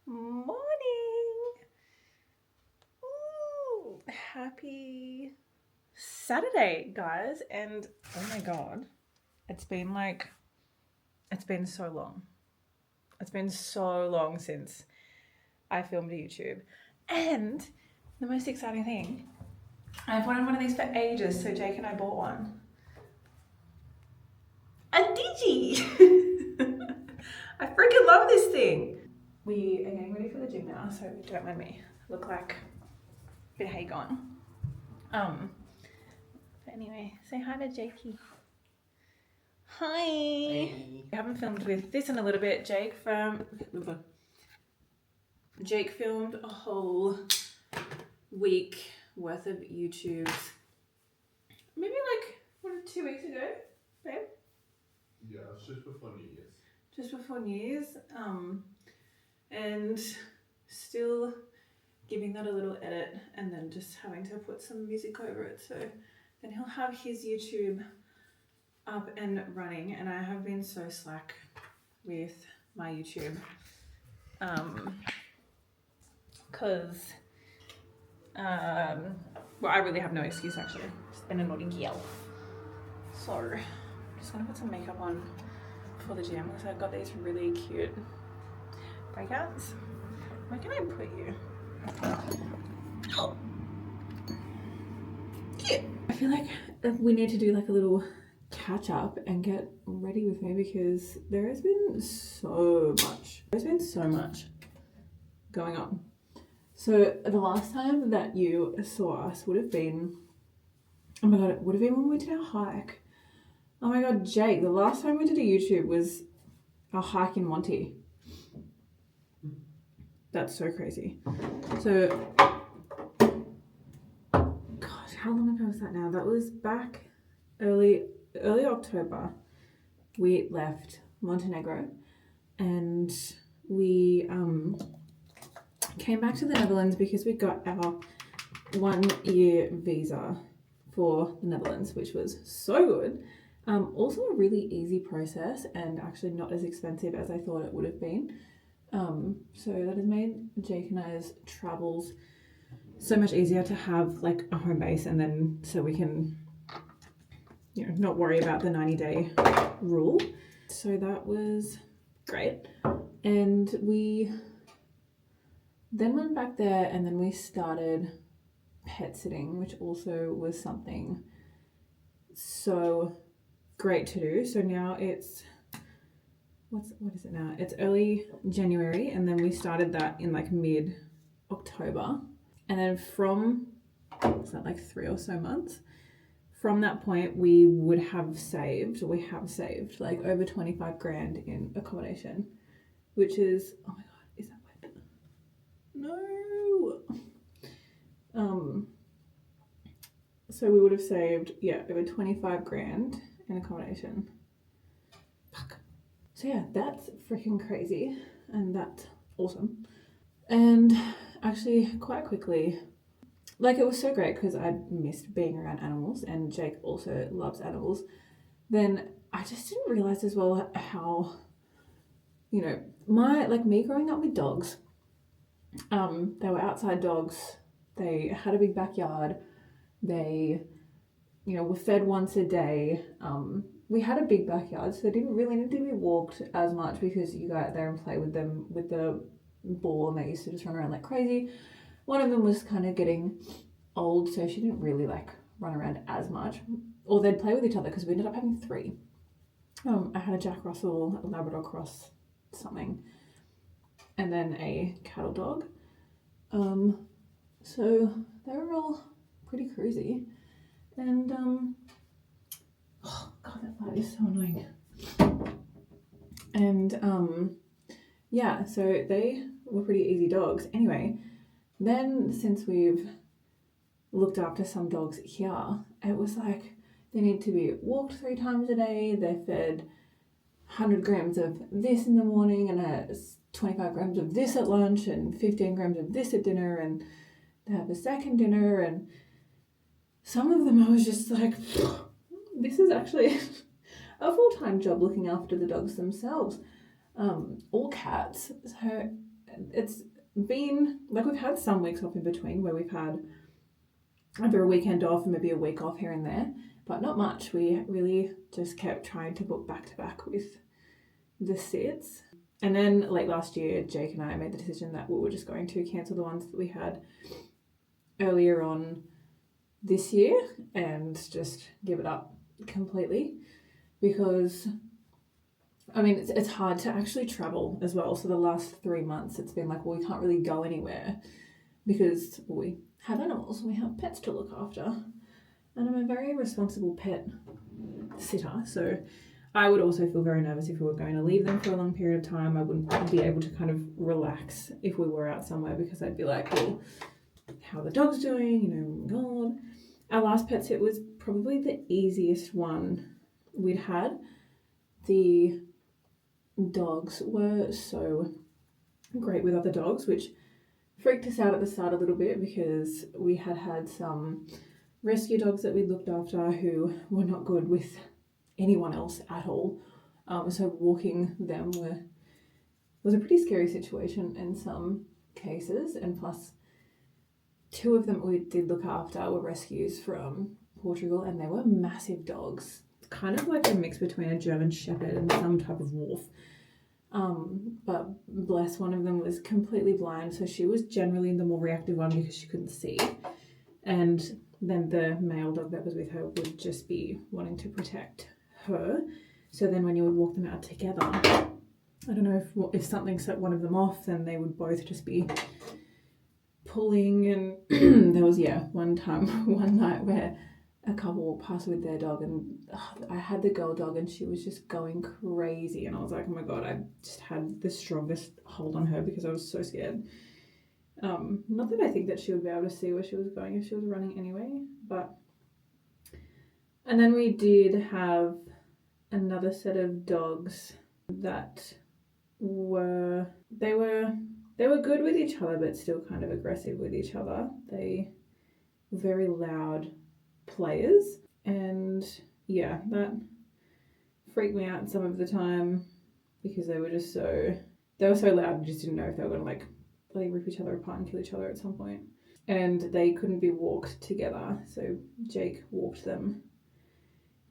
Morning. Ooh, happy Saturday, guys. And oh my God, it's been so long. It's been so long since I filmed a YouTube. And the most exciting thing, I've wanted one of these for ages, so Jake and I bought one. A Digi! I freaking love this thing. We are getting ready for the gym now, so don't mind me. Look like a bit hay gone. But anyway, say hi to Jakey. Hi. Hey. I haven't filmed with this in a little bit. Jake filmed a whole week worth of YouTubes. Maybe like 2 weeks ago, babe? Yeah, it's just before New Year's. Just before New Year's. And still giving that a little edit and then just having to put some music over it. So then he'll have his YouTube up and running, and I have been so slack with my YouTube because well, I really have no excuse actually. It's been a naughty girl. So I'm just gonna put some makeup on for the gym because I've got these really cute breakouts. Where can I put you? Oh. Yeah. I feel like we need to do like a little catch up and get ready with me because there has been so much going on. So the last time that you saw us would have been, oh my God, it would have been when we did our hike. Oh my God, Jake, the last time we did a YouTube was our hike in Monty. That's so crazy. So, gosh, how long ago was that now? That was back early October. We left Montenegro and we came back to the Netherlands because we got our 1-year visa for the Netherlands, which was so good. Also a really easy process and actually not as expensive as I thought it would have been. So that has made Jake and I's travels so much easier to have like a home base, and then so we can, you know, not worry about the 90-day rule. So that was great. And we then went back there and then we started pet sitting, which also was something so great to do. So now it's what is it now? It's early January, and then we started that in like mid-October. And then from, is that like 3 or so months? From that point, we have saved like over 25 grand in accommodation, which is, oh my God, is that wet? No. So we would have saved, over 25 grand in accommodation. Fuck. So yeah, that's freaking crazy, and that's awesome. And actually, quite quickly, like it was so great because I missed being around animals, and Jake also loves animals. Then I just didn't realize as well how, you know, me growing up with dogs, they were outside dogs, they had a big backyard, they, you know, were fed once a day. We had a big backyard, so they didn't really need to be walked as much because you go out there and play with them with the ball, and they used to just run around like crazy. One of them was kind of getting old, so she didn't really like run around as much, or they'd play with each other because we ended up having 3. I had a Jack Russell, a Labrador cross something, and then a cattle dog. So they were all pretty crazy, and oh God, that light is so annoying. And yeah, so they were pretty easy dogs. Anyway, then since we've looked after some dogs here, it was like they need to be walked 3 times a day, they're fed 100 grams of this in the morning and 25 grams of this at lunch and 15 grams of this at dinner, and they have a second dinner. And some of them I was just like, this is actually a full-time job looking after the dogs themselves. All cats. So it's been, like, we've had some weeks off in between where we've had either a weekend off and maybe a week off here and there, but not much. We really just kept trying to book back to back with the sits. And then late last year, Jake and I made the decision that we were just going to cancel the ones that we had earlier on this year and just give it up completely, because I mean it's hard to actually travel as well. So the last 3 months it's been like, well, we can't really go anywhere because we have animals, we have pets to look after, and I'm a very responsible pet sitter, so I would also feel very nervous if we were going to leave them for a long period of time. I wouldn't be able to kind of relax if we were out somewhere, because I'd be like, well, how are the dogs doing? You know, oh my God. Our last pet sit was probably the easiest one we'd had. The dogs were so great with other dogs, which freaked us out at the start a little bit, because we had some rescue dogs that we looked after who were not good with anyone else at all. So walking them was a pretty scary situation in some cases, and plus 2 of them we did look after were rescues from Portugal, and they were massive dogs, kind of like a mix between a German Shepherd and some type of wolf. But bless, one of them was completely blind, so she was generally the more reactive one because she couldn't see, and then the male dog that was with her would just be wanting to protect her. So then when you would walk them out together, I don't know if something set one of them off, then they would both just be pulling. And there was one night where a couple walked past with their dog, and I had the girl dog and she was just going crazy, and I was like, oh my God, I just had the strongest hold on her because I was so scared. Not that I think that she would be able to see where she was going if she was running anyway, but... And then we did have another set of dogs that were good with each other, but still kind of aggressive with each other. They were very loud players, and that freaked me out some of the time because they were so loud. You just didn't know if they were going to like rip each other apart and kill each other at some point. And they couldn't be walked together, so Jake walked them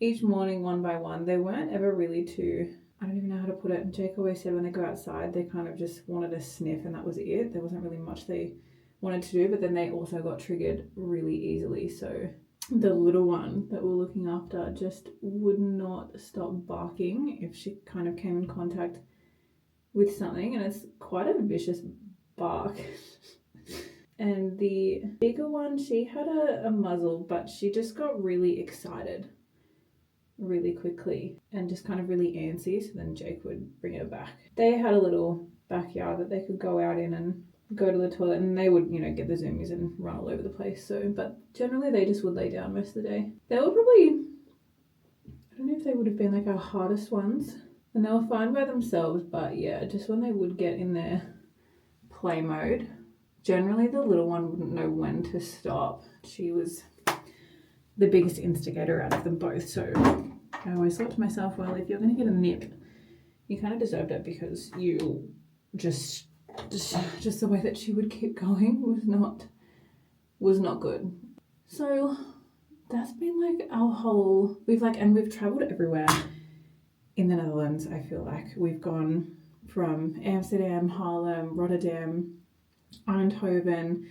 each morning one by one. They weren't ever really too, I don't even know how to put it. Jake always said when they go outside, they kind of just wanted to sniff and that was it. There wasn't really much they wanted to do, but then they also got triggered really easily. So the little one that we're looking after just would not stop barking if she kind of came in contact with something, and it's quite a vicious bark. And the bigger one, she had a muzzle, but she just got really excited really quickly and just kind of really antsy, so then Jake would bring her back. They had a little backyard that they could go out in and go to the toilet, and they would, get the zoomies and run all over the place. So, but generally they just would lay down most of the day. They were probably, I don't know if they would have been like our hardest ones, and they were fine by themselves, but just when they would get in their play mode, generally the little one wouldn't know when to stop. She was the biggest instigator out of them both, so I always thought to myself, well, if you're going to get a nip, you kind of deserved it, because you just the way that she would keep going was not good. So that's been like our whole, we've traveled everywhere in the Netherlands. I feel like we've gone from Amsterdam, Haarlem, Rotterdam, Eindhoven,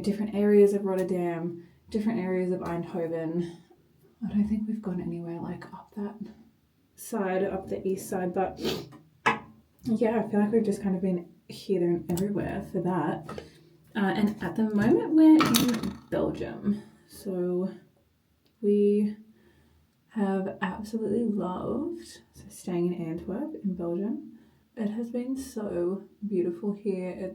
different areas of Rotterdam, different areas of Eindhoven. I don't think we've gone anywhere like up that side, up the east side, but I feel like we've just kind of been here, there and everywhere for that. And at the moment we're in Belgium, so we have absolutely loved staying in Antwerp in Belgium. It has been so beautiful here.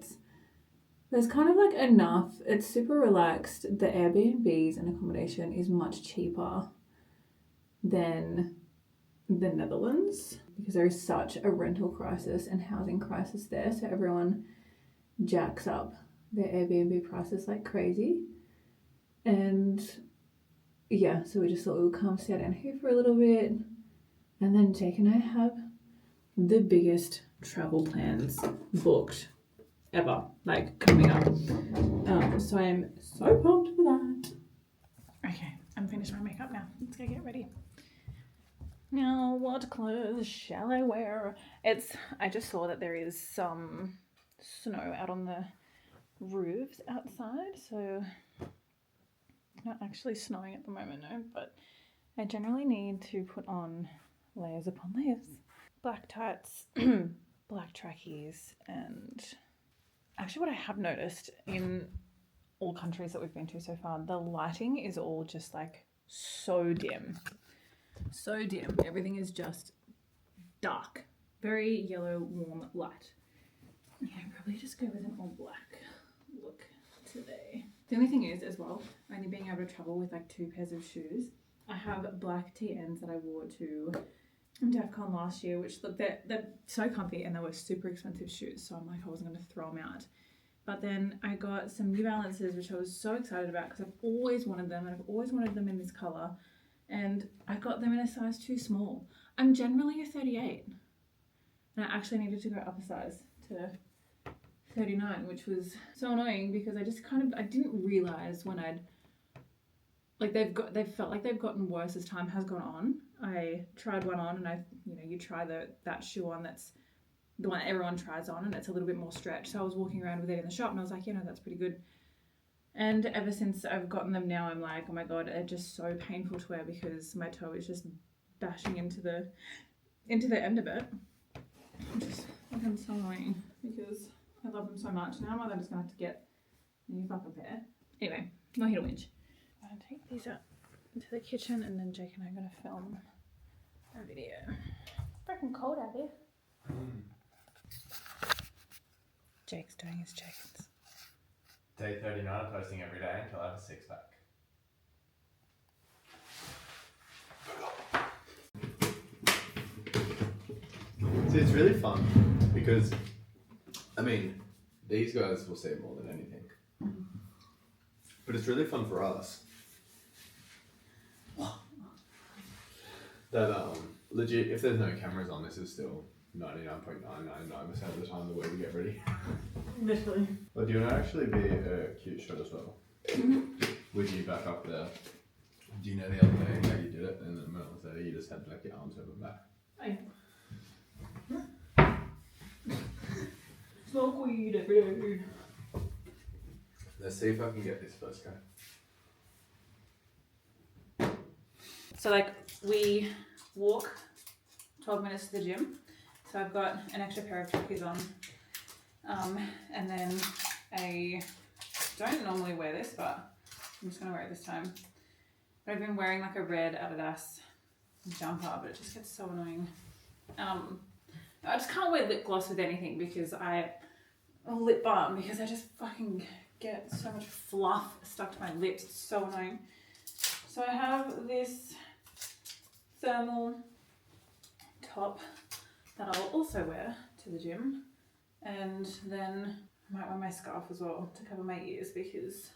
There's kind of like enough, it's super relaxed. The Airbnbs and accommodation is much cheaper than the Netherlands, because there is such a rental crisis and housing crisis there, so everyone jacks up their Airbnb prices like crazy. And so we just thought we would come stay down here for a little bit, and then Jake and I have the biggest travel plans booked ever, like coming up. So I'm so pumped for that. Okay, I'm finished my makeup now. Let's go get ready. Now, what clothes shall I wear? I just saw that there is some snow out on the roofs outside, so it's not actually snowing at the moment, no, but I generally need to put on layers upon layers. Black tights, black trackies, and actually what I have noticed in all countries that we've been to so far, the lighting is all just like so dim. So dim. Everything is just dark. Very yellow, warm light. Yeah, I'd probably just go with an all black look today. The only thing is, as well, only being able to travel with like 2 pairs of shoes. I have black TNs that I wore to DEF CON last year, which look, they're so comfy and they were super expensive shoes, so I'm like, I wasn't going to throw them out. But then I got some New Balances, which I was so excited about because I've always wanted them, and I've always wanted them in this colour, and I got them in a size too small. I'm generally a 38, and I actually needed to go up a size to 39, which was so annoying because I didn't realise when they've felt like they've gotten worse as time has gone on. I tried one on, and you try that shoe on that's the one everyone tries on, and it's a little bit more stretched. So I was walking around with it in the shop, and I was like, that's pretty good. And ever since I've gotten them now, I'm like, oh my god, they're just so painful to wear because my toe is just bashing into the end of it. I'm so annoying because I love them so much. Now I'm just gonna have to get a new fucking pair. Anyway, not here to whinge. I'm gonna take these out into the kitchen, and then Jake and I are gonna film a video. Freaking cold out here. Jake's doing his check-ins. Day 39, posting every day until I have a 6-pack. See, it's really fun because, these guys will see it more than anything. But it's really fun for us. That, legit, if there's no cameras on, this is still 99.999% of the time the way we get ready. Literally. But do you want to actually be a cute shot as well? With you back up there. Do you know the other day how you did it, and then when it was there, you just had like your arms over back? Smoke weed every day. Let's see if I can get this first go. So we walk 12 minutes to the gym. So I've got an extra pair of trackies on. And then I don't normally wear this, but I'm just gonna wear it this time. But I've been wearing like a red Adidas jumper, but it just gets so annoying. I just can't wear lip gloss with anything because lip balm because I just fucking get so much fluff stuck to my lips. It's so annoying. So I have this thermal top that I'll also wear to the gym, and then I might wear my scarf as well to cover my ears because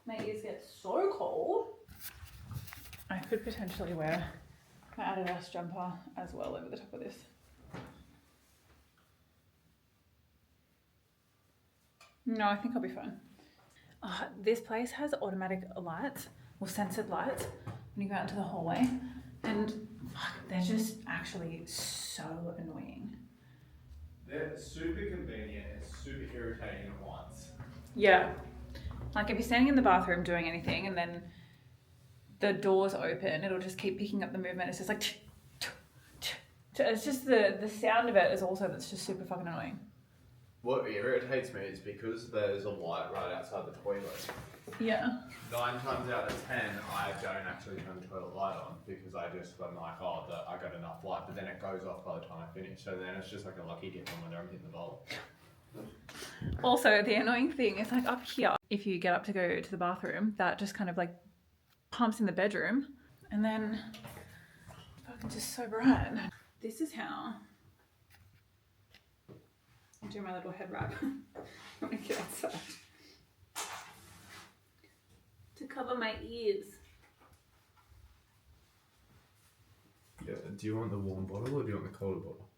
my ears get so cold. I could potentially wear my Adidas jumper as well over the top of this. No, I think I'll be fine. This place has automatic lights, or censored lights, when you go out into the hallway, and they're just actually so annoying. They're super convenient and super irritating at once. Yeah. Like if you're standing in the bathroom doing anything and then the door's open, it'll just keep picking up the movement. It's just like, it's just the sound of it is also that's just super fucking annoying. What irritates me is because there's a light right outside the toilet. Yeah. 9 times out of 10, I don't actually turn the toilet light on because I'm like, I got enough light, but then it goes off by the time I finish. So then it's just like a lucky dip when I'm hitting the bowl. Also, the annoying thing is like up here, if you get up to go to the bathroom, that just kind of like pumps in the bedroom, and then fucking just so bright. This is how I do my little head wrap when I get outside to cover my ears. Yeah. Do you want the warm bottle or do you want the colder bottle?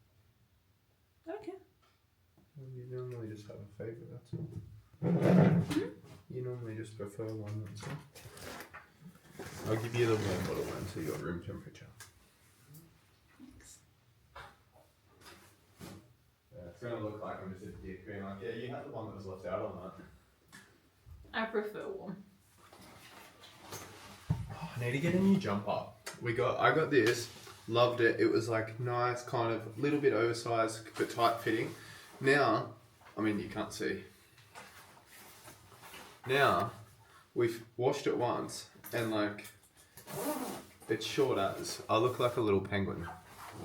Okay. You normally just have a favourite, that's all. You normally just prefer one, that's all. I'll give you the warm bottle one so you got room temperature. Yeah, it's gonna look like I'm just a dick being like, yeah, you had the one that was left out on that. I prefer warm. Oh, I need to get a new jumper. I got this, loved it. It was like nice, kind of little bit oversized but tight fitting. Now, I mean you can't see. Now, we've washed it once and like it's short as. I look like a little penguin.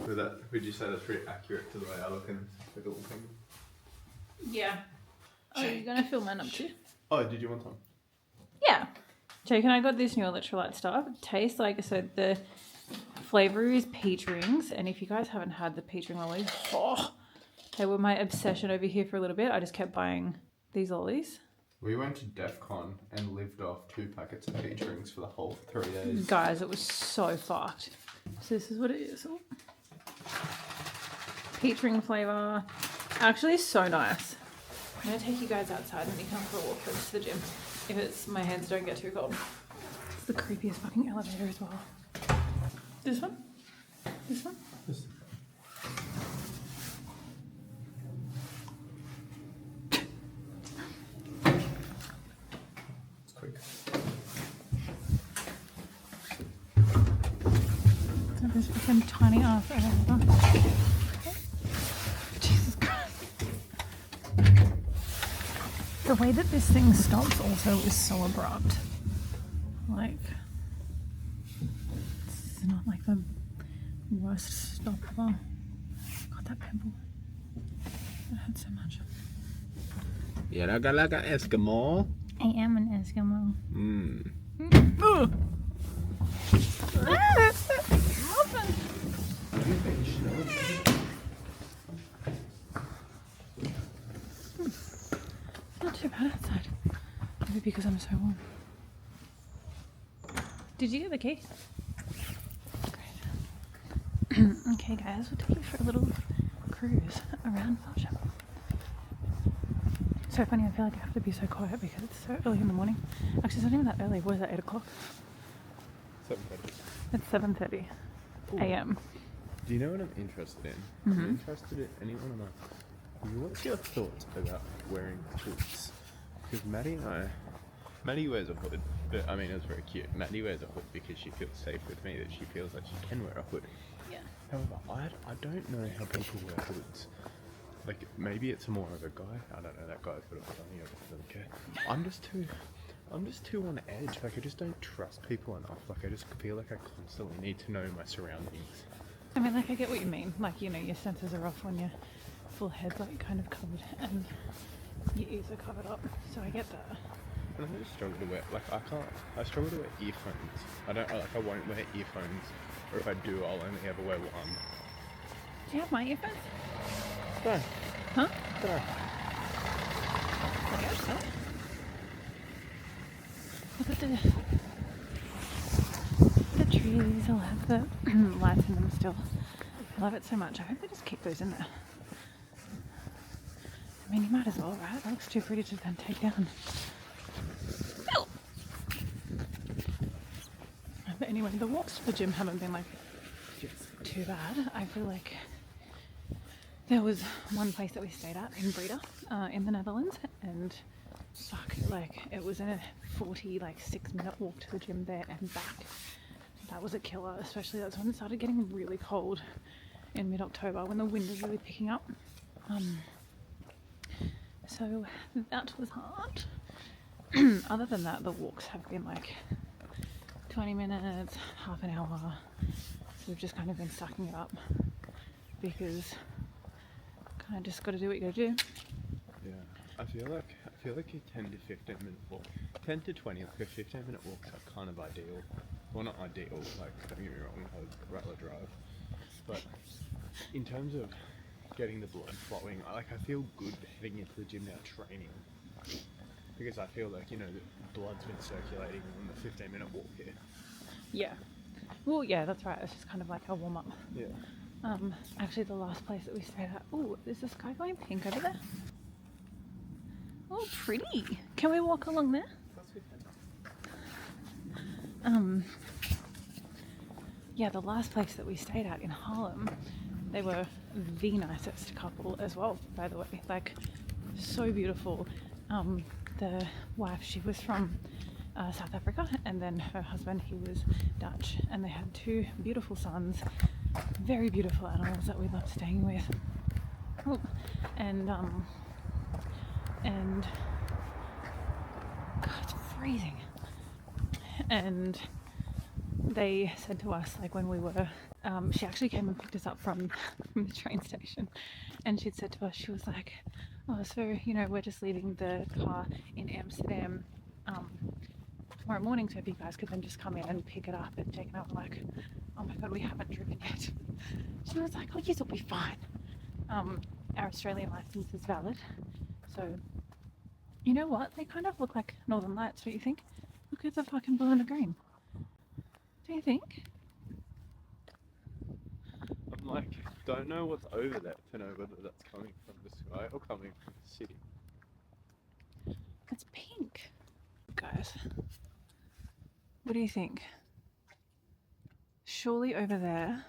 Would you say that's pretty accurate to the way I look in like a little penguin? Yeah. Oh, you're gonna fill mine up too? Oh, did you want some? Yeah. Jake and I got this new electrolyte stuff. It tastes like, so the flavour is peach rings. And if you guys haven't had the peach ring lollies, they were my obsession over here for a little bit. I just kept buying these lollies. We went to DEF CON and lived off 2 packets of peach rings for the whole 3 days. Guys, it was so fucked. So this is what it is. Oh. Peach ring flavour. Actually, so nice. I'm going to take you guys outside and you can for a walk to the gym. If my hands don't get too cold. It's the creepiest fucking elevator as well. This one? This one? It's quick. This fucking tiny ass elevator. Jesus Christ. The way that this thing stops also is so abrupt. Like, it's not like the worst stop ever. Got that pimple. It hurts so much. Yeah, I got like an Eskimo. I am an Eskimo. Mmm. Not too bad outside. Maybe because I'm so warm. Did you get the key? Great. Okay, guys, we'll take you for a little cruise around Belgium. So funny, I feel like I have to be so quiet because it's so early in the morning. Actually, it's not even that early. What is that, 8 o'clock? 7:30. It's 7:30 a.m. Do you know what I'm interested in? I'm interested in anyone of my. What's your thoughts about wearing hoods? Because Maddie wears a hood, but I mean, it's very cute. Maddie wears a hood because she feels safe with me, that she feels like she can wear a hood. Yeah. However, I don't know how people wear hoods. Like, maybe it's more of a guy. I don't know, that guy's got a hood on, he doesn't care. I'm just too on edge. Like, I just don't trust people enough. Like, I just feel like I constantly need to know my surroundings. I mean, like, I get what you mean. Like, you know, your senses are off when your full head's, like, kind of covered and your ears are covered up. So I get that. And I just struggle to wear, like, I struggle to wear earphones. I won't wear earphones. Or if I do, I'll only ever wear one. Do you have my earphones? No. Huh? No. I guess so. Look at the trees. I'll have the lights in them still. I love it so much. I hope they just keep those in there. I mean, you might as well, right? That looks too pretty to then take down. Bill! But anyway, the walks to the gym haven't been, like, too bad. I feel like there was one place that we stayed at in Breda, in the Netherlands, and fuck, like, it was a 6-minute walk to the gym there and back. That was a killer, especially that's when it started getting really cold in mid-October when the wind was really picking up. So that was hard. Other than that, the walks have been like 20 minutes, half an hour. So we've just kind of been sucking it up because kind of just got to do what you got to do. Yeah, I feel like a 10 to 15 minute walk, 10 to 20, like a 15-minute walks are kind of ideal. Well, not ideal, like, don't get me wrong, I'd rather drive. But in terms of getting the blood flowing, I feel good heading into the gym now training. Because I feel like, you know, the blood's been circulating on the 15-minute walk here. Yeah. Well, yeah, that's right. It's just kind of like a warm up. Yeah. Actually, the last place that we stayed at. Oh, is the sky going pink over there? Oh, pretty. Can we walk along there? Yeah, the last place that we stayed at in Harlem, they were the nicest couple as well, by the way. Like, so beautiful. The wife, she was from South Africa, and then her husband, he was Dutch, and they had 2 beautiful sons, very beautiful animals that we loved staying with. Oh, and God, it's freezing. And they said to us, like, when we were, she actually came and picked us up from the train station, and she'd said to us, she was like, oh, so, you know, we're just leaving the car in Amsterdam tomorrow morning, so if you guys could then just come in and pick it up and take it out. I'm like, oh my God, we haven't driven yet. She was like, oh yes, it'll be fine. Our Australian license is valid, so you know what, they kind of look like Northern Lights, don't you think? Look at the fucking blue and the green. Do you think? I'm like, don't know what's over there to know whether that's coming from the sky or coming from the city. It's pink. Guys, what do you think? Surely over there,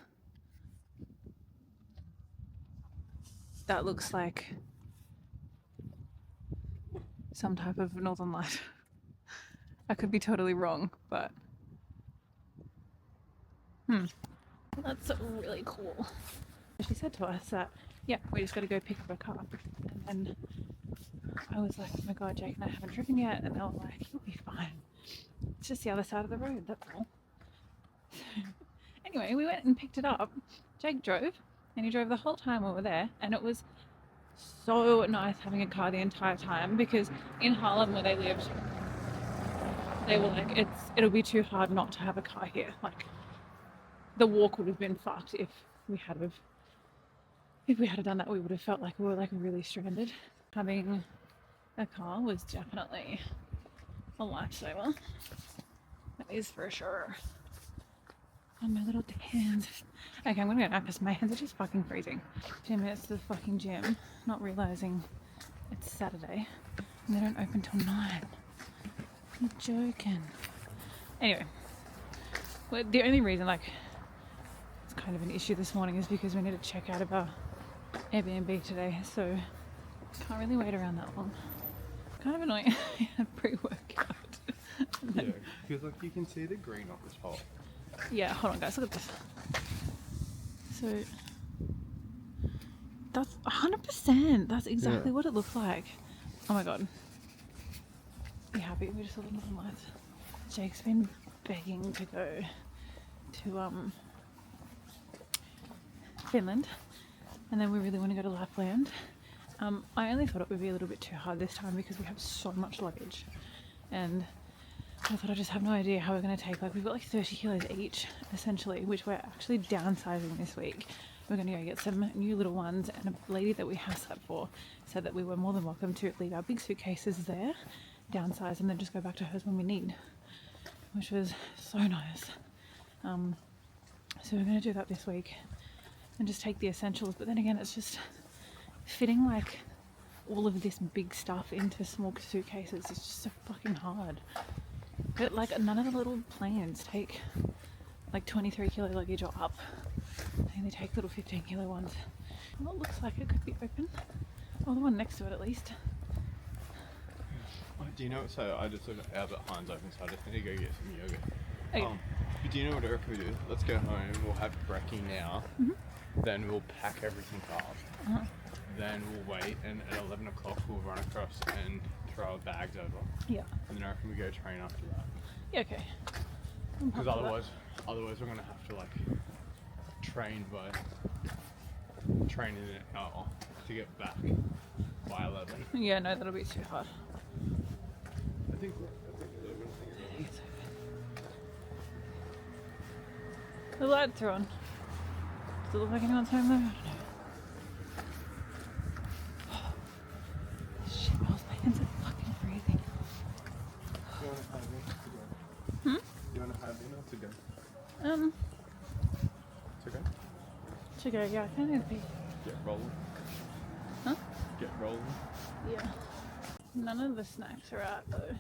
that looks like some type of northern light. I could be totally wrong, but that's really cool. She said to us that, yeah, we just got to go pick up a car. And then I was like, oh my God, Jake and I haven't driven yet. And they were like, you'll be fine. It's just the other side of the road, that's all. Anyway, we went and picked it up. Jake drove, and he drove the whole time we were there. And it was so nice having a car the entire time, because in Harlem where they lived, they were like, it'll be too hard not to have a car here. Like, the walk would have been fucked if we had done that. We would have felt like we were like really stranded. Having a car was definitely a lifesaver. That is for sure. Oh, my little hands. Okay, I'm gonna go now because my hands are just fucking freezing. 10 minutes to the fucking gym, not realizing it's Saturday and they don't open till 9. You're joking. Anyway, well, the only reason like it's kind of an issue this morning is because we need to check out of our Airbnb today, so can't really wait around that long. Kind of annoying. Pre-workout. Yeah, because like you can see the green off the top. Yeah, hold on guys, look at this. So that's 100%. That's exactly what it looked like. Oh my God. Be happy we just saw the Northern Lights. Jake's been begging to go to Finland, and then we really want to go to Lapland. I only thought it would be a little bit too hard this time because we have so much luggage, and I thought I just have no idea how we're going to take, like, we've got like 30 kilos each essentially, which we're actually downsizing this week. We're going to go get some new little ones, and a lady that we house sat for said that we were more than welcome to leave our big suitcases there, downsize, and then just go back to hers when we need, which was so nice. So we're going to do that this week and just take the essentials, but then again it's just fitting like all of this big stuff into small suitcases is just so fucking hard. But like none of the little planes take like 23 kilo luggage or up. They only take little 15 kilo ones. Well, it looks like it could be open. Or the one next to it at least. Do you know, so I just looked at Albert Heinz open, so I just need to go get some yogurt. Okay. But do you know what Eric would do? Let's go home, we'll have brekkie now, then we'll pack everything up, then we'll wait, and at 11 o'clock we'll run across and throw our bags over. Yeah. And then I reckon we go train after that. Yeah, okay. Because otherwise we're going to have to like train in an hour to get back by 11. Yeah, no, that'll be too hard. I think The lights are on. Does it look like anyone's home though? I don't know. Shit, my hands are fucking freezing. Do you want to have dinner to go? Do you want to have dinner to go? To go? To go, yeah, I kind of need to pee. Get rolling. Huh? Get rolling. Yeah. None of the snacks are out though.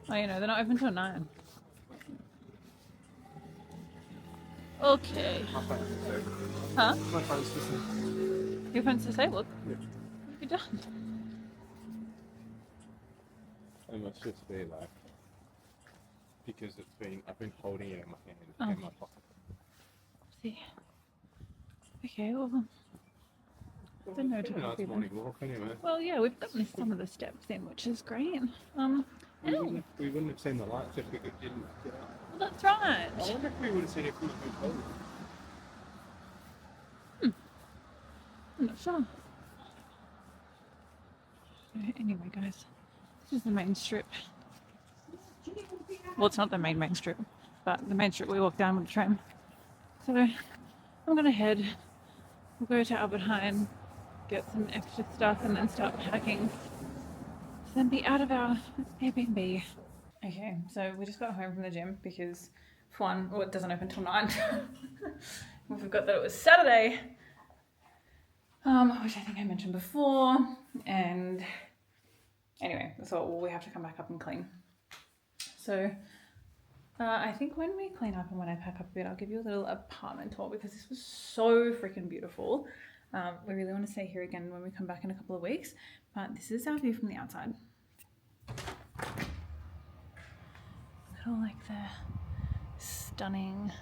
Oh, you know, they're not open till 9. Okay. My phone's disabled. Huh? My phone's disabled. Your phone's disabled? Yeah. What have you done? It must just be like because I've been holding it in my hand Oh. in my pocket. See. Okay, well, Well, Don't know it's to been a nice copy them. morning walk anyway. well, yeah, we've gotten some of the steps in, which is great. We Ow. wouldn't have seen the lights if we didn't get out. Well, that's right. I wonder if we would have seen it if we had been told. I'm not sure. Anyway, guys, this is the main strip. Well, it's not the main strip, but the main strip we walk down with the tram. So I'm gonna head. We'll go to Albert Heijn, get some extra stuff, and then start packing. Then be out of our Airbnb. Okay, so we just got home from the gym because, for one, well, it doesn't open till 9. We forgot that it was Saturday. Which I think I mentioned before, and anyway, so we have to come back up and clean. So I think when we clean up and when I pack up a bit, I'll give you a little apartment tour because this was so freaking beautiful. We really want to stay here again when we come back in a couple of weeks, but this is our view from the outside. Look at all like the stunning,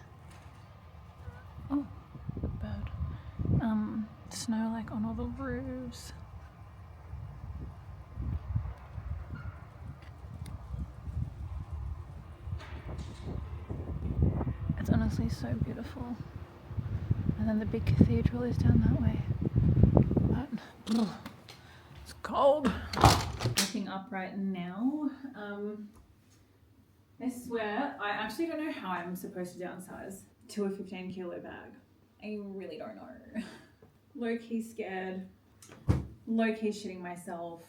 oh, bird. Snow like on all the roofs. It's honestly so beautiful. And then the big cathedral is down that way. But it's cold. Looking up right now. I swear, I actually don't know how I'm supposed to downsize to a 15 kilo bag. I really don't know. Low-key scared, low-key shitting myself.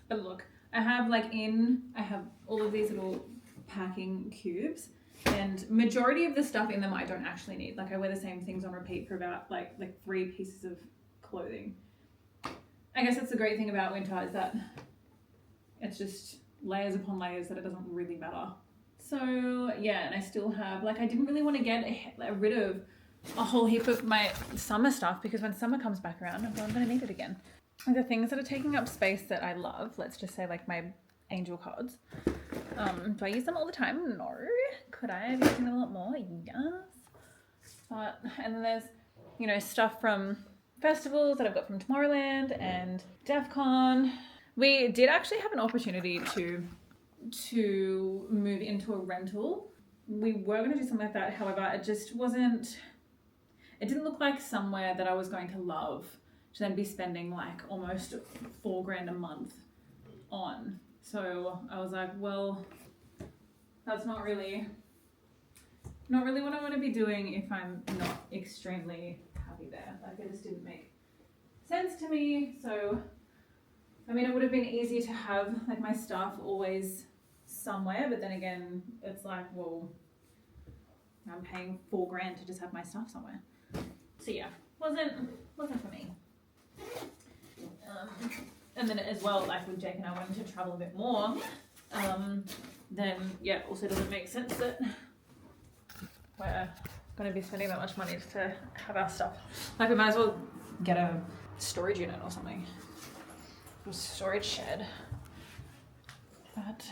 But look, I have all of these little packing cubes, and majority of the stuff in them I don't actually need. Like I wear the same things on repeat for about like 3 pieces of clothing. I guess that's the great thing about winter is that it's just layers upon layers that it doesn't really matter. So yeah, and I still have, I didn't really want to get rid of a whole heap of my summer stuff because when summer comes back around, I'm going to need it again. And the things that are taking up space that I love, let's just say like my angel cards. Do I use them all the time? No. Could I be using them a lot more? Yes. But, and then there's, stuff from festivals that I've got from Tomorrowland and DEF CON. We did actually have an opportunity to move into a rental. We were going to do something like that. However, it just it didn't look like somewhere that I was going to love to then be spending almost $4,000 a month on. So I was like, well, that's not really what I want to be doing if I'm not extremely happy there. It just didn't make sense to me. So, I mean, it would have been easy to have my stuff always somewhere, but then again, it's well, I'm paying $4,000 to just have my stuff somewhere. So yeah, wasn't for me. And then as well, with Jake and I wanting to travel a bit more, then yeah, also doesn't make sense that we're going to be spending that much money to have our stuff. We might as well get a storage unit or something, a storage shed. But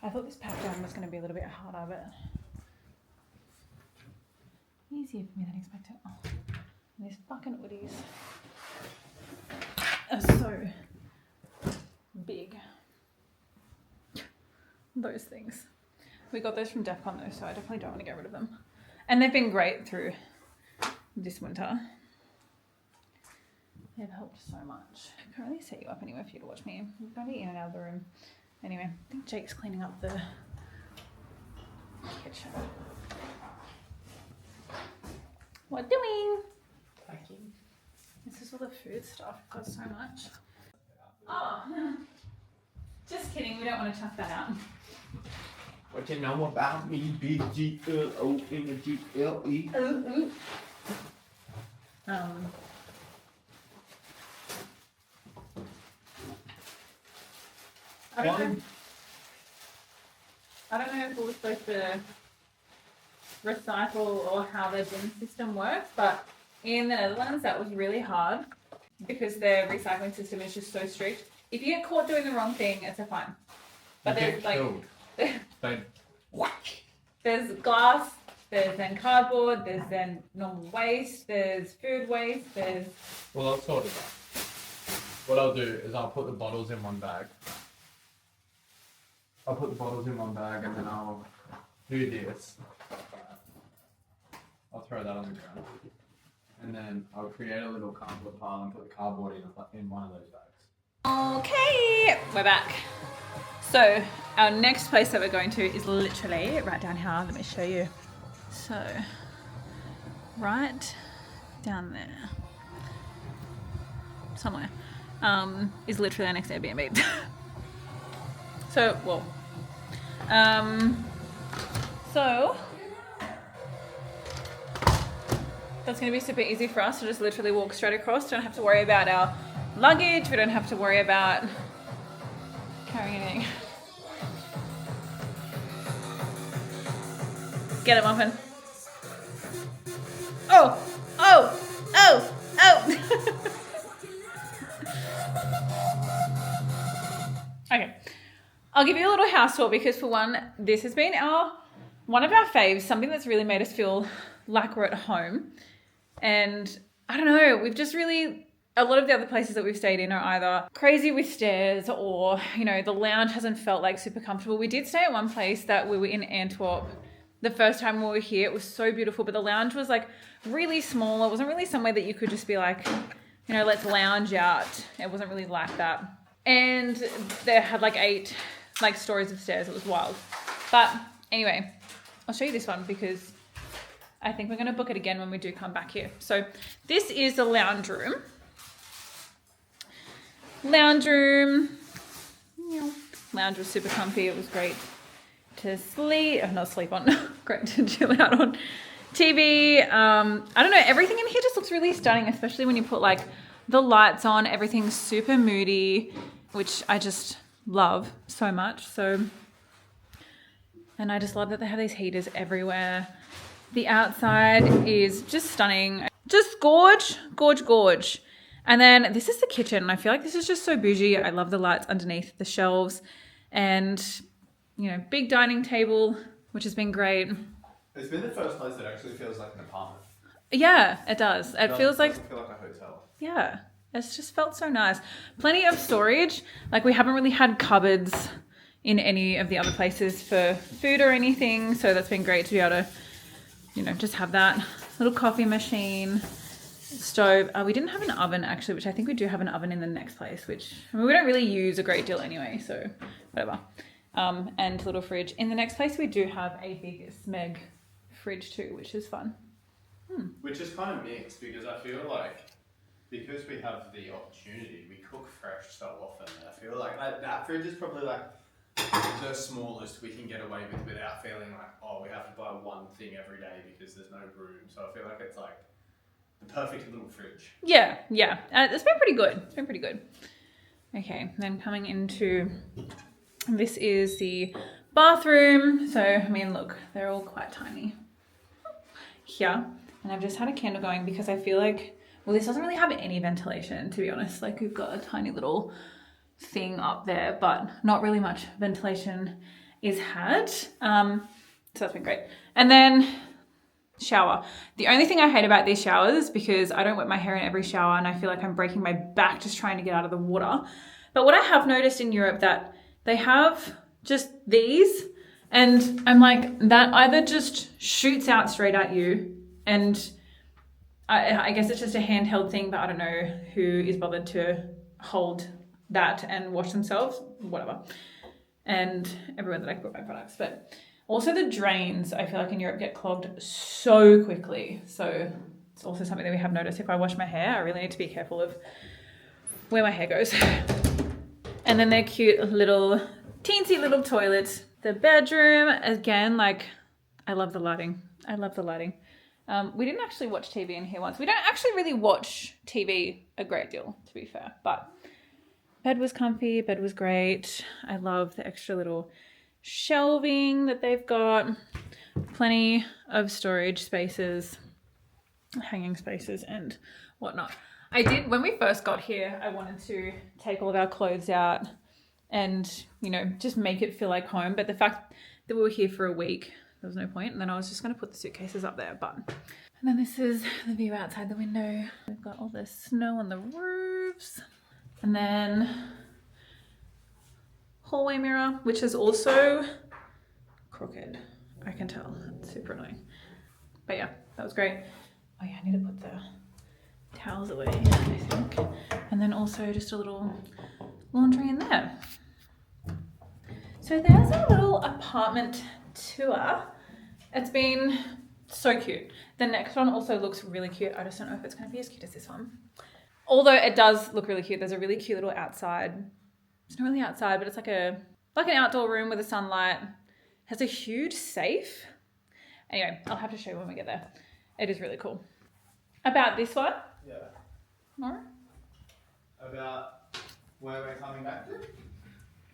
I thought this pack down was going to be a little bit harder, but easier for me than expected. Oh, these fucking hoodies are so big. Those things. We got those from DEF CON though, so I definitely don't want to get rid of them. And they've been great through this winter. They've helped so much. I can't really set you up anywhere for you to watch me. I'm going to be in and out of the room. Anyway, I think Jake's cleaning up the kitchen. What doing? Packing. This is all the food stuff. I've got so much. Oh, just kidding. We don't want to chuck that out. What you know about me, BGLONGLE? I don't know. I don't know if we're supposed to recycle or how their bin system works, but in the Netherlands that was really hard because their recycling system is just so strict. If you get caught doing the wrong thing, it's a fine. But there's like there's glass, there's then cardboard, there's then normal waste, there's food waste, there's Well, I'll sort it out. What I'll do is I'll put the bottles in one bag. I'll put the bottles in one bag and then I'll do this. I'll throw that on the ground. And then I'll create a little cardboard pile and put the cardboard in one of those bags. Okay, we're back. So our next place that we're going to is literally right down here. Let me show you. So right down there, somewhere, is literally our next Airbnb. So, well, so that's going to be super easy for us to just literally walk straight across. Don't have to worry about our luggage. We don't have to worry about carrying anything. Get it, Muffin. Oh! Oh! Oh! Oh! Okay. I'll give you a little house tour because for one, this has been one of our faves, something that's really made us feel like we're at home. And I don't know, we've just really, a lot of the other places that we've stayed in are either crazy with stairs or, you know, the lounge hasn't felt like super comfortable. We did stay at one place that we were in Antwerp. The first time we were here, it was so beautiful, but the lounge was like really small. It wasn't really somewhere that you could just be like, you know, let's lounge out. It wasn't really like that. And they had like 8 like stories of stairs. It was wild. But anyway, I'll show you this one because I think we're going to book it again when we do come back here. So this is the lounge room. Lounge room. Lounge was super comfy. It was great to sleep, not sleep on, great to chill out on. TV, I don't know, everything in here just looks really stunning, especially when you put like the lights on. Everything's super moody, which I just love so much. So, and I just love that they have these heaters everywhere. The outside is just stunning. Just gorge, gorge, gorge. And then this is the kitchen. I feel like this is just so bougie. I love the lights underneath the shelves and, you know, big dining table, which has been great. It's been the first place that actually feels like an apartment. Yeah, it does. It feels like, doesn't feel like a hotel. yeah, it's just felt so nice. Plenty of storage. Like we haven't really had cupboards in any of the other places for food or anything. So that's been great to be able to, you know, just have that little coffee machine, stove. We didn't have an oven actually, which I think we do have an oven in the next place, which I mean, we don't really use a great deal anyway. So whatever. And little fridge. In the next place, we do have a big Smeg fridge too, which is fun. Which is kind of mixed because I feel like because we have the opportunity, we cook fresh so often. And I feel like that fridge is probably like the smallest we can get away with without feeling like, oh, we have to buy one thing every day because there's no room. So I feel like it's like the perfect little fridge. Yeah. It's been pretty good. It's been pretty good. Okay, then coming into, this is the bathroom. So, I mean, look, they're all quite tiny here. And I've just had a candle going because I feel like, well, this doesn't really have any ventilation, to be honest. Like we've got a tiny little thing up there, but not really much ventilation is had. So that's been great. And then shower. The only thing I hate about these showers, because I don't wet my hair in every shower and I feel like I'm breaking my back just trying to get out of the water. But what I have noticed in Europe that they have just these, and I'm like, that either just shoots out straight at you, and I guess it's just a handheld thing, but I don't know who is bothered to hold that and wash themselves, whatever. And everywhere that I put my products. But also the drains, I feel like in Europe get clogged so quickly. So it's also something that we have noticed. If I wash my hair, I really need to be careful of where my hair goes. And then their cute little, teensy little toilets. The bedroom, again, like, I love the lighting. I love the lighting. We didn't actually watch TV in here once. We don't actually really watch TV a great deal, to be fair. But Bed was comfy, bed was great. I love the extra little shelving that they've got. Plenty of storage spaces, hanging spaces and whatnot. I did, when we first got here, I wanted to take all of our clothes out and, you know, just make it feel like home. But the fact that we were here for a week, there was no point. And then I was just going to put the suitcases up there. But, and then this is the view outside the window. We've got all this snow on the roofs. And then hallway mirror, which is also crooked. I can tell, it's super annoying. But yeah, that was great. Oh yeah, I need to put the towels away, I think. And then also just a little laundry in there. So there's a little apartment tour. It's been so cute. The next one also looks really cute. I just don't know if it's going to be as cute as this one. Although it does look really cute. There's a really cute little outside. It's not really outside, but it's like an outdoor room with a sunlight. It has a huge safe. Anyway, I'll have to show you when we get there. It is really cool. About this one? Yeah. More? About where we're coming back to?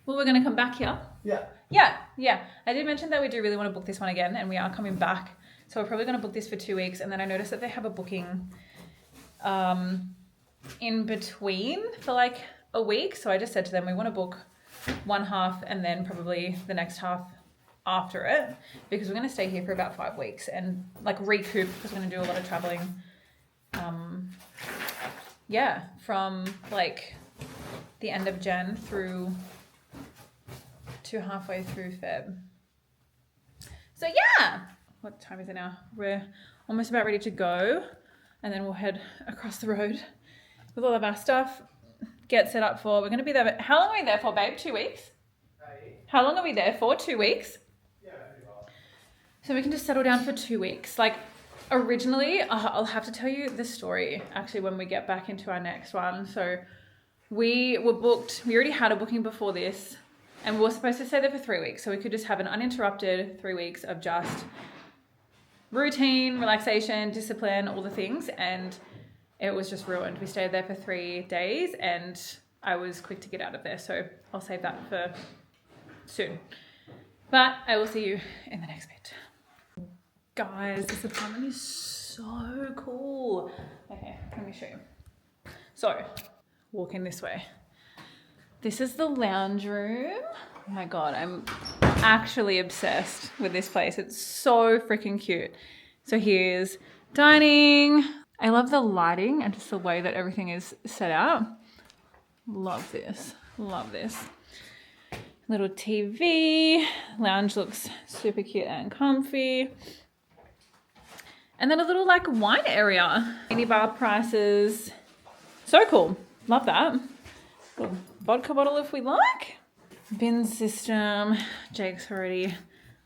Well, we're going to come back here. Yeah. Yeah. I did mention that we do really want to book this one again, and we are coming back. So we're probably going to book this for 2 weeks. And then I noticed that they have a booking in between for like a week. So I just said to them, we want to book one half and then probably the next half after it, because we're going to stay here for about 5 weeks and like recoup, because we're going to do a lot of traveling. From like the end of Jan through to halfway through Feb. So yeah, what time is it now? We're almost about ready to go, and then we'll head across the road with all of our stuff, get set up for, we're going to be there. How long are we there for, babe? 2 weeks? How long are we there for? 2 weeks? Yeah, pretty well. So we can just settle down for 2 weeks. Like originally, I'll have to tell you the story actually when we get back into our next one. So we were booked, we already had a booking before this, and we were supposed to stay there for 3 weeks. So we could just have an uninterrupted 3 weeks of just routine, relaxation, discipline, all the things. And it was just ruined. We stayed there for 3 days and I was quick to get out of there. So I'll save that for soon. But I will see you in the next bit. Guys, this apartment is so cool. Okay, let me show you. So, walking this way. This is the lounge room. Oh my God, I'm actually obsessed with this place. It's so freaking cute. So here's dining. I love the lighting and just the way that everything is set out. Love this. Love this. Little TV. Lounge looks super cute and comfy. And then a little like wine area. Mini bar prices. So cool. Love that. Little vodka bottle if we like. Bin system. Jake's already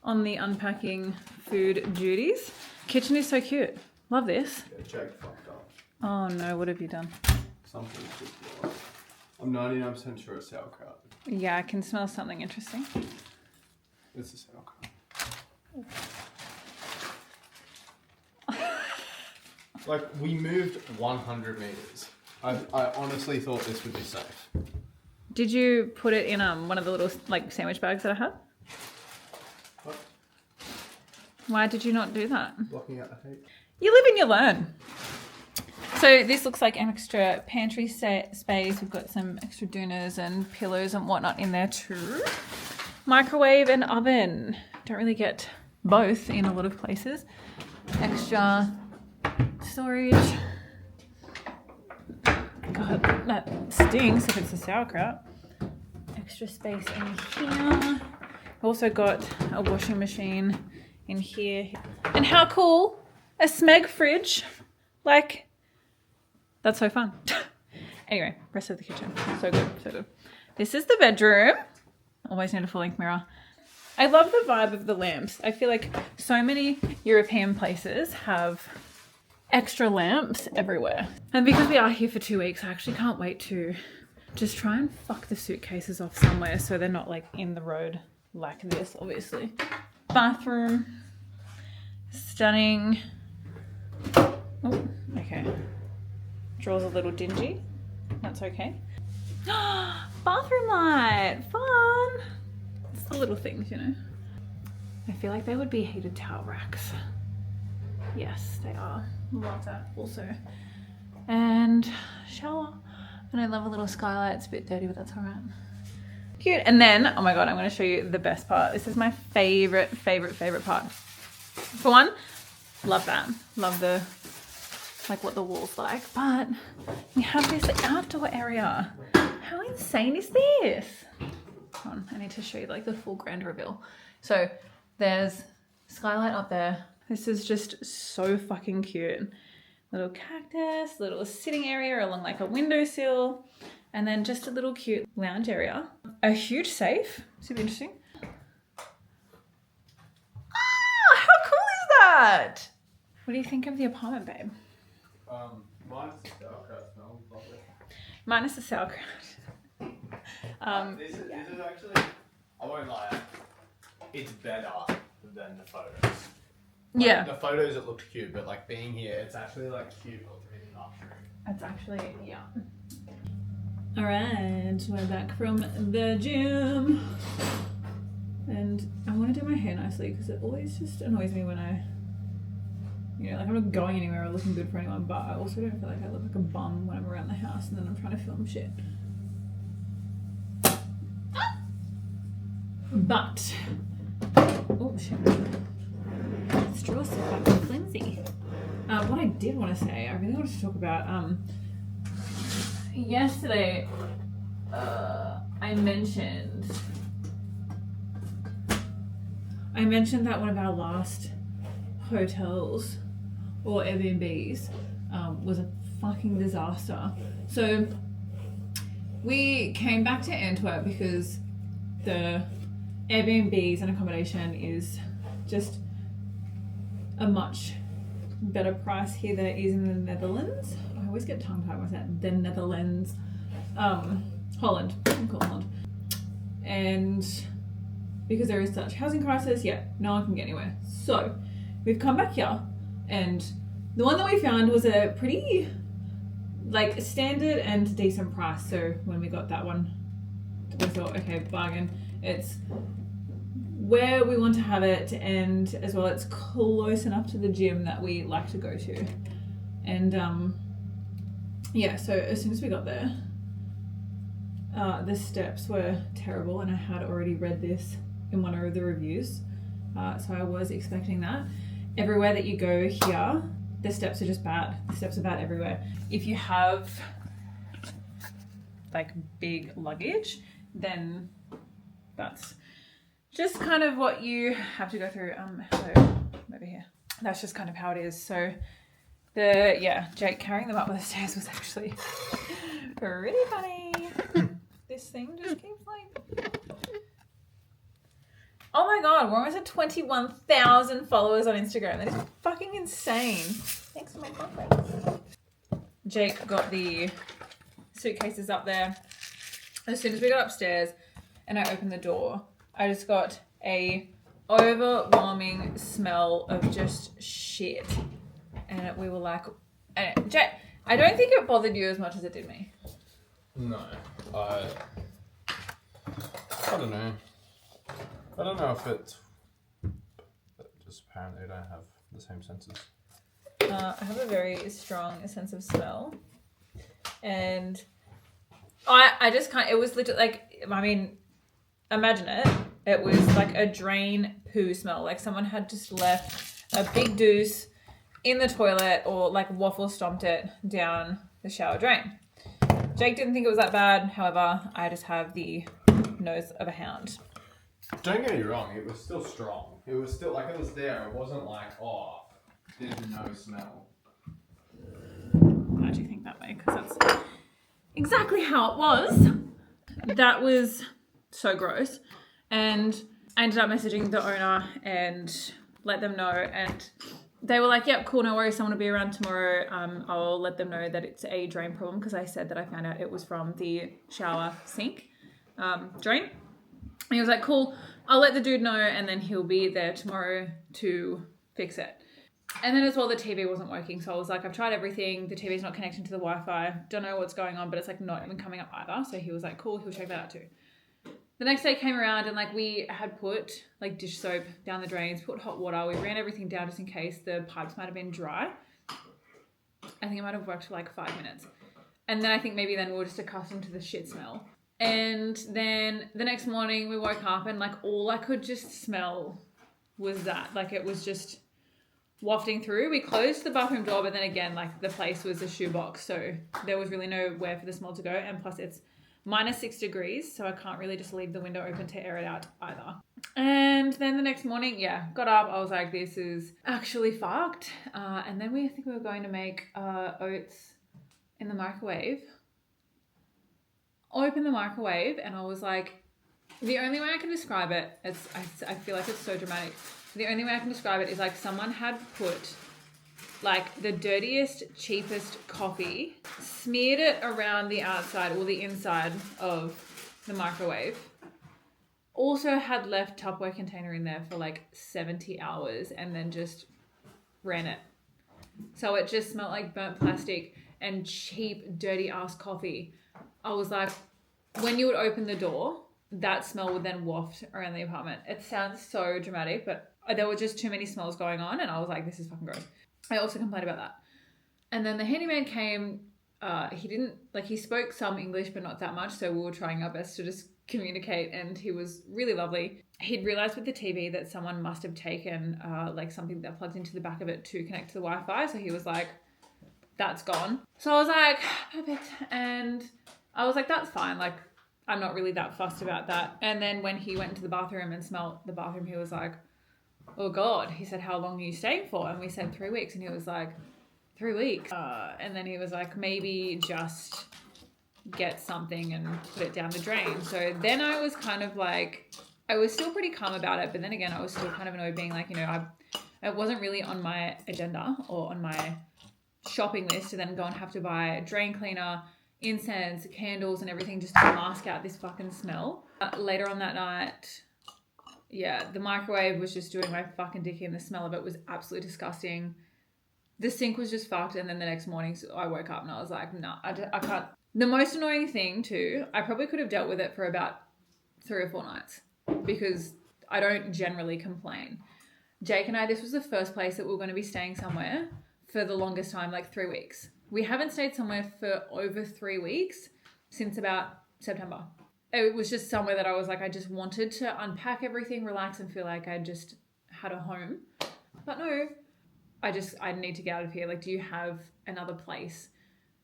on the unpacking food duties. Kitchen is so cute. Love this. Yeah, Jake fucked up. Oh no, what have you done? Something ridiculous. I'm 99% sure it's sauerkraut. Yeah, I can smell something interesting. It's a sauerkraut. Like, we moved 100 meters. I honestly thought this would be safe. Did you put it in one of the little like sandwich bags that I had? What? Why did you not do that? Blocking out the heat. You live and you learn. So this looks like an extra pantry space. We've got some extra doonas and pillows and whatnot in there too. Microwave and oven. Don't really get both in a lot of places. Extra storage. God, that stinks if it's a sauerkraut. Extra space in here. Also got a washing machine in here. And how cool, a Smeg fridge. Like, that's so fun. Anyway, rest of the kitchen. So good, so good. This is the bedroom. Always need a full-length mirror. I love the vibe of the lamps. I feel like so many European places have extra lamps everywhere. And because we are here for 2 weeks, I actually can't wait to just try and fuck the suitcases off somewhere so they're not like in the road like this, obviously. Bathroom. Stunning. Oh, okay. Drawers a little dingy. That's okay. Bathroom light, fun. It's the little things, you know. I feel like they would be heated towel racks. Yes, they are. Love that also. And shower. And I love a little skylight. It's a bit dirty, but that's all right. Cute. And then, oh my God, I'm going to show you the best part. This is my favorite part. For one, love that. Love the, like what the wall's like. But we have this outdoor area. How insane is this? Hold on, I need to show you like the full grand reveal. So there's skylight up there. This is just so fucking cute. Little cactus, little sitting area along like a windowsill, and then just a little cute lounge area. A huge safe, super interesting. Ah, how cool is that? What do you think of the apartment, babe? Minus the sauerkraut smell, lovely. Minus the sauerkraut. This is actually, I won't lie, it's better than the photos. Like, Yeah. the photos it looked cute, but like being here, it's actually like cute but really not true. It's actually, yeah. All right, we're back from the gym. And I want to do my hair nicely because it always just annoys me when I, you know, like I'm not going anywhere or looking good for anyone, but I also don't feel like I look like a bum when I'm around the house and then I'm trying to film shit. But, oh shit. Straw's so fucking flimsy. What I did want to say, I really wanted to talk about, yesterday, I mentioned that one of our last hotels or Airbnbs was a fucking disaster. So we came back to Antwerp because the Airbnbs and accommodation is just a much better price here than it is in the Netherlands. I always get tongue tied when I say the Netherlands. Holland. I'm called Holland. And because there is such housing crisis, yeah, no one can get anywhere. So we've come back here, and the one that we found was a pretty like standard and decent price. So when we got that one, we thought, okay, bargain. It's where we want to have it, and as well it's close enough to the gym that we like to go to. And yeah, so as soon as we got there, the steps were terrible, and I had already read this in one of the reviews, so I was expecting that. Everywhere that you go here, the steps are just bad. The steps are bad everywhere. If you have like big luggage, then that's just kind of what you have to go through. Hello, over here. That's just kind of how it is. So Jake carrying them up the stairs was actually really funny. This thing just keeps like, oh my God, we're almost at 21,000 followers on Instagram. That is fucking insane. Thanks for my conference. Jake got the suitcases up there. As soon as we got upstairs and I opened the door, I just got a overwhelming smell of just shit. And we were like, Jake, I don't think it bothered you as much as it did me. No, I don't know. I don't know if it's just apparently I don't have the same senses. I have a very strong sense of smell, and I just can't. It was literally like, I mean, imagine it. It was like a drain poo smell. Like someone had just left a big deuce in the toilet or like waffle stomped it down the shower drain. Jake didn't think it was that bad. However, I just have the nose of a hound. Don't get me wrong, it was still strong. It was still like it was there. It wasn't like, oh, there's no smell. Why do you think that way? Because that's exactly how it was. That was so gross. And I ended up messaging the owner and let them know. And they were like, yep, cool, no worries. Someone will be around tomorrow. I'll let them know that it's a drain problem because I said that I found out it was from the shower sink drain. And he was like, cool, I'll let the dude know and then he'll be there tomorrow to fix it. And then as well, the TV wasn't working. So I was like, I've tried everything. The TV's not connecting to the Wi-Fi. Don't know what's going on, but it's like not even coming up either. So he was like, cool, he'll check that out too. The next day came around and like we had put like dish soap down the drains, put hot water. We ran everything down just in case the pipes might have been dry. I think it might have worked for like 5 minutes. And then I think maybe then we were just accustomed to the shit smell. And then the next morning we woke up and like all I could just smell was that. Like it was just wafting through. We closed the bathroom door, but then again, like the place was a shoebox. So there was really nowhere for the smell to go. And plus it's -6 degrees. So I can't really just leave the window open to air it out either. And then the next morning, got up. I was like, this is actually fucked. And then I think we were going to make oats in the microwave. Open the microwave and I was like, the only way I can describe it, I feel like it's so dramatic. The only way I can describe it is like someone had put like the dirtiest, cheapest coffee, smeared it around the outside or the inside of the microwave. Also had left Tupperware container in there for like 70 hours and then just ran it. So it just smelled like burnt plastic and cheap, dirty ass coffee. I was like, when you would open the door, that smell would then waft around the apartment. It sounds so dramatic, but there were just too many smells going on and I was like, this is fucking gross. I also complained about that. And then the handyman came, he spoke some English, but not that much. So we were trying our best to just communicate and he was really lovely. He'd realized with the TV that someone must have taken like something that plugs into the back of it to connect to the Wi-Fi. So he was like, that's gone. So I was like, perfect. And I was like, that's fine. Like, I'm not really that fussed about that. And then when he went into the bathroom and smelled the bathroom, he was like, oh God. He said, how long are you staying for? And we said 3 weeks. And he was like, 3 weeks. And then he was like, maybe just get something and put it down the drain. So then I was kind of like, I was still pretty calm about it. But then again, I was still kind of annoyed being like, it wasn't really on my agenda or on my shopping list to then go and have to buy a drain cleaner, incense, candles and everything just to mask out this fucking smell. Later on that night, the microwave was just doing my fucking dick in. The smell of it was absolutely disgusting. The sink was just fucked. And then the next morning I woke up and I was like, no, I can't. The most annoying thing too, I probably could have dealt with it for about 3 or 4 nights because I don't generally complain. Jake and I, this was the first place that we were going to be staying somewhere for the longest time, like 3 weeks. We haven't stayed somewhere for over 3 weeks since about September. It was just somewhere that I was like, I just wanted to unpack everything, relax and feel like I just had a home. But no, I need to get out of here. Like, do you have another place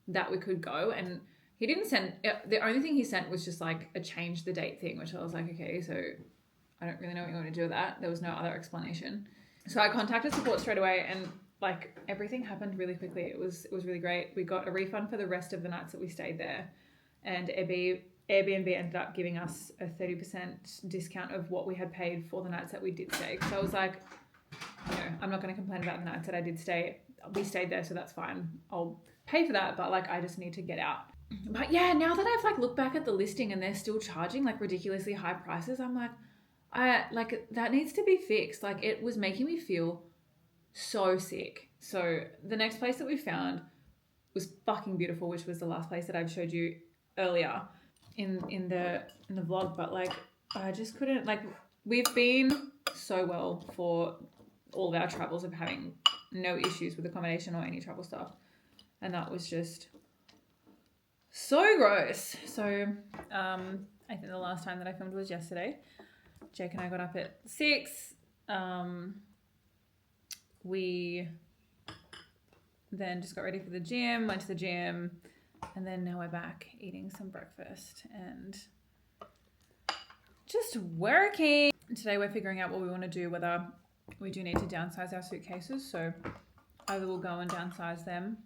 that we could go? And he didn't send, the only thing he sent was just like a change the date thing, which I was like, okay, so I don't really know what you want to do with that. There was no other explanation. So I contacted support straight away and like everything happened really quickly. It was really great. We got a refund for the rest of the nights that we stayed there. And Airbnb ended up giving us a 30% discount of what we had paid for the nights that we did stay. So I was like, I'm not going to complain about the nights that I did stay. We stayed there, so that's fine. I'll pay for that, but like I just need to get out. But yeah, now that I've like looked back at the listing and they're still charging like ridiculously high prices, I'm like, that needs to be fixed. Like it was making me feel so sick. So the next place that we found was fucking beautiful, which was the last place that I've showed you earlier in the vlog. But like I just couldn't, like we've been so well for all of our travels of having no issues with accommodation or any travel stuff, and that was just so gross. So I think the last time that I filmed was yesterday. Jake and I got up at 6. We then just got ready for the gym, went to the gym, and then now we're back eating some breakfast and just working. Today we're figuring out what we want to do, whether we do need to downsize our suitcases. So either we'll go and downsize them.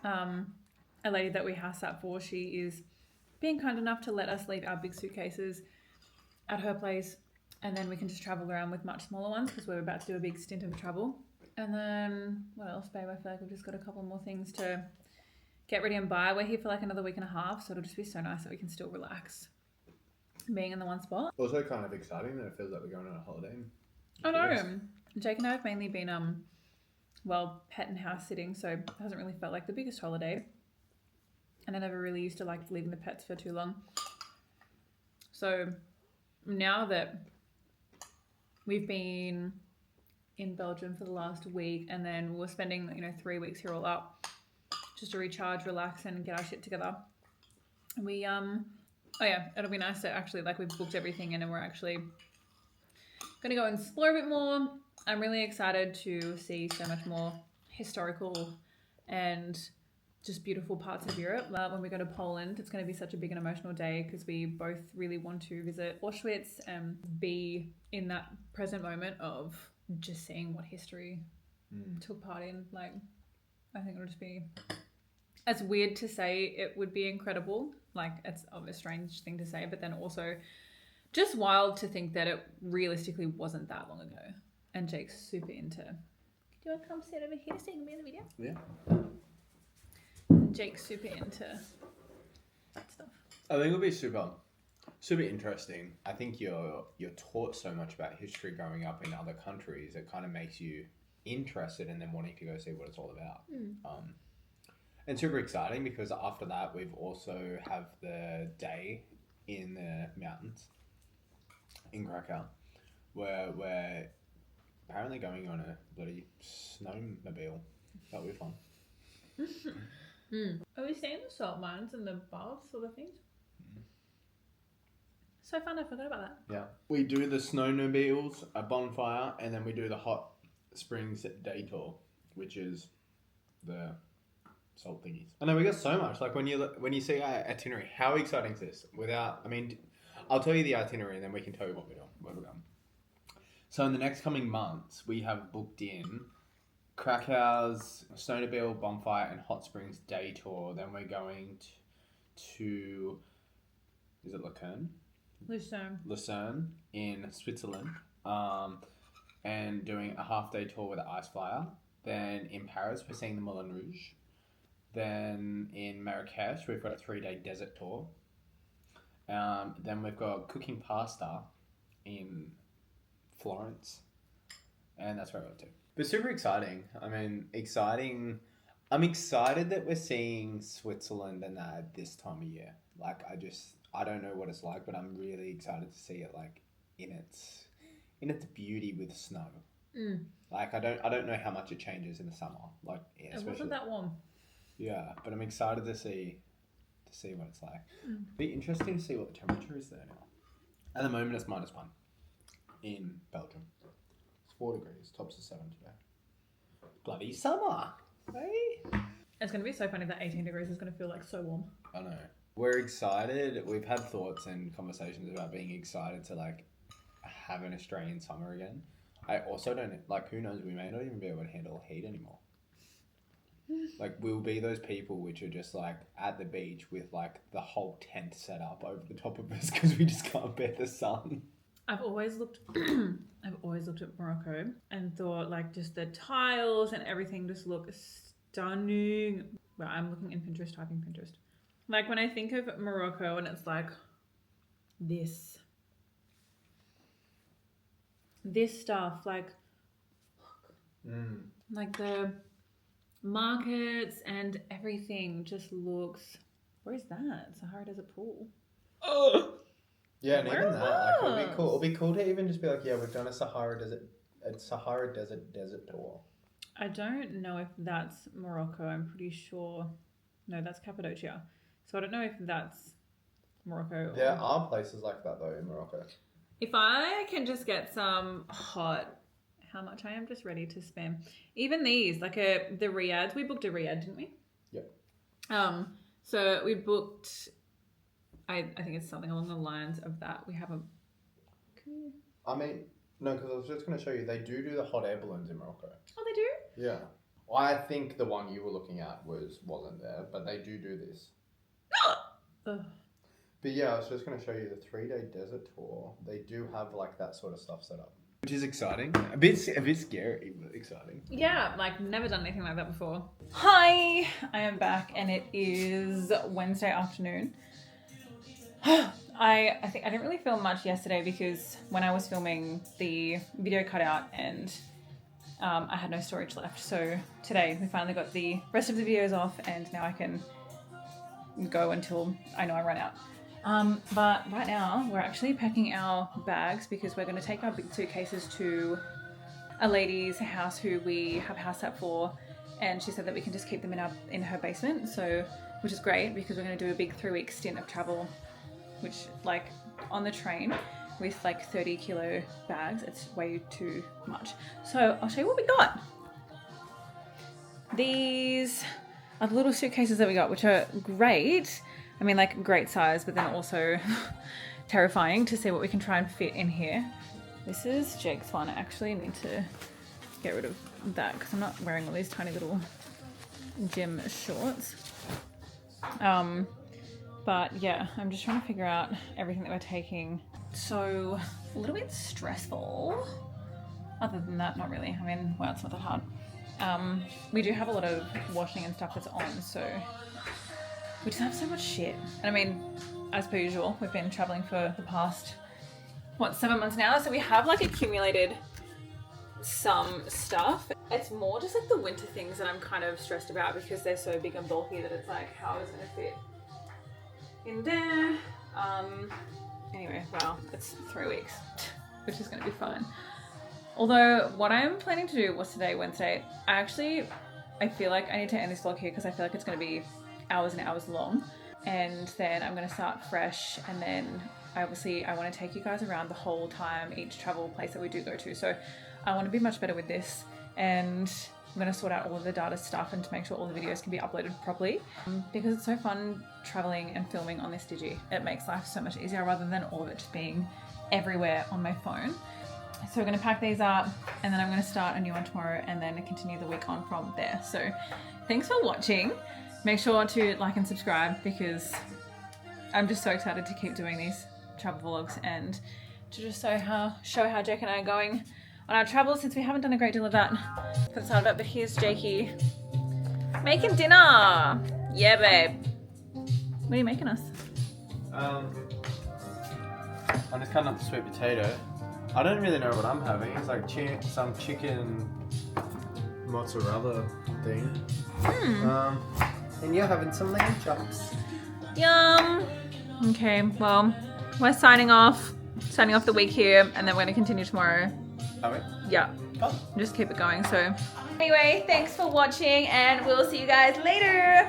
A lady that we house sat for, she is being kind enough to let us leave our big suitcases at her place, and then we can just travel around with much smaller ones because we're about to do a big stint of travel. And then what else, babe? I feel like we've just got a couple more things to get ready and buy. We're here for like another week and a half, so it'll just be so nice that we can still relax being in the one spot. Also kind of exciting that it feels like we're going on a holiday. I know. Jake and I have mainly been pet and house sitting, so it hasn't really felt like the biggest holiday. And I never really used to like leaving the pets for too long. So now that we've been in Belgium for the last week, and then we're spending 3 weeks here all up, just to recharge, relax, and get our shit together. We it'll be nice to actually we've booked everything, and then we're actually gonna go and explore a bit more. I'm really excited to see so much more historical and just beautiful parts of Europe. When we go to Poland, it's going to be such a big and emotional day because we both really want to visit Auschwitz and be in that present moment of just seeing what history took part in. I think it'll just be, as weird to say, it would be incredible. It's a strange thing to say, but then also just wild to think that it realistically wasn't that long ago. And Jake's super into. Do you want to come sit over here so you can be in the video? Yeah. Jake's super into that stuff. I think it'll be super interesting. I think you're taught so much about history growing up in other countries. It kind of makes you interested and then wanting to go see what it's all about. And super exciting because after that we've also have the day in the mountains in Krakow where we're apparently going on a bloody snowmobile. That'll be fun. Are we staying in the salt mines and the baths or the things? So fun, I forgot about that. Yeah. We do the snowmobiles, a bonfire, and then we do the hot springs day tour, which is the salt thingies. I know we got so much. When you see our itinerary, how exciting is this? I'll tell you the itinerary and then we can tell you what we're doing. So in the next coming months, we have booked in Krakow's snowmobile, bonfire, and hot springs day tour. Then we're going to is it Lucerne in Switzerland, and doing a half-day tour with the Ice Flyer. Then in Paris, we're seeing the Moulin Rouge. Then in Marrakesh, we've got a 3-day desert tour. Then we've got cooking pasta in Florence, and that's where we're up to. But super exciting. Exciting. I'm excited that we're seeing Switzerland and that at this time of year. I don't know what it's like, but I'm really excited to see it in its beauty with snow. I don't know how much it changes in the summer. It wasn't that warm. Yeah, but I'm excited to see what it's like. Be interesting to see what the temperature is there now. At the moment, it's -1 in Belgium. It's 4 degrees. Tops of 7 today. Bloody summer, hey? It's going to be so funny that 18 degrees is going to feel so warm. I know. We're excited. We've had thoughts and conversations about being excited to have an Australian summer again. I also don't who knows, we may not even be able to handle heat anymore. We'll be those people which are just at the beach with the whole tent set up over the top of us because we just can't bear the sun. I've always looked at Morocco and thought just the tiles and everything just look stunning. Well, I'm looking in Pinterest, typing Pinterest. When I think of Morocco and it's this stuff, the markets and everything just looks. Where is that? Sahara Desert Pool. Oh. Yeah, and Where even that, it'll be else? cool. It'll be cool to even just be we've done a Sahara Desert tour. I don't know if that's Morocco. I'm pretty sure. No, that's Cappadocia. So I don't know if that's Morocco. There are places like that though in Morocco. If I can just get some hot, how much I am just ready to spend. Even these, the Riyadh. We booked a Riyadh, didn't we? Yep. So we booked. I think it's something along the lines of that. We haven't. No, because I was just going to show you. They do the hot air balloons in Morocco. Oh, they do? Yeah. I think the one you were looking at wasn't there, but they do this. Ugh. But yeah, I was just going to show you the 3-day desert tour. They do have that sort of stuff set up, which is exciting. A bit scary, but exciting. Yeah, never done anything like that before. Hi, I am back, and it is Wednesday afternoon. I think I didn't really film much yesterday because when I was filming, the video cut out and I had no storage left. So today we finally got the rest of the videos off, and now I can go until I know I run out. But right now we're actually packing our bags because we're going to take our big suitcases to a lady's house who we have house sat for, and she said that we can just keep them in her basement. So, which is great because we're going to do a big 3-week stint of travel, which like on the train with like 30 kilo bags, it's way too much. So I'll show you what we got. These are the little suitcases that we got, which are great. I mean, like great size, but then also terrifying to see what we can try and fit in here. This is Jake's one. I actually need to get rid of that because I'm not wearing all these tiny little gym shorts. But yeah, I'm just trying to figure out everything that we're taking. So a little bit stressful. Other than that, not really. I mean, well, it's not that hard. We do have a lot of washing and stuff that's on, so we just have so much shit. And I mean, as per usual, we've been traveling for the past, 7 months now? So we have like accumulated some stuff. It's more just like the winter things that I'm kind of stressed about because they're so big and bulky that it's like, how is it gonna fit in there? Anyway, well, it's 3 weeks, which is gonna be fun. Although what I'm planning to do, what's today, Wednesday, I feel like I need to end this vlog here because I feel like it's gonna be hours and hours long. And then I'm gonna start fresh, and then obviously I wanna take you guys around the whole time, each travel place that we do go to. So I wanna be much better with this, and I'm gonna sort out all of the data stuff and to make sure all the videos can be uploaded properly because it's so fun traveling and filming on this Digi. It makes life so much easier rather than all of it just being everywhere on my phone. So we're gonna pack these up, and then I'm gonna start a new one tomorrow and then continue the week on from there. So thanks for watching. Make sure to like and subscribe because I'm just so excited to keep doing these travel vlogs and to just show how Jake and I are going on our travels, since we haven't done a great deal of that for the start of it. But here's Jakey making dinner. Yeah, babe. What are you making us? I'm just cutting up the sweet potato. I don't really know what I'm having. It's like some chicken mozzarella thing. And you're having some lamb chops. Yum. Okay, well, we're signing off the week here, and then we're gonna continue tomorrow. Are we? Yeah. Oh. Just keep it going. So anyway, thanks for watching, and we'll see you guys later.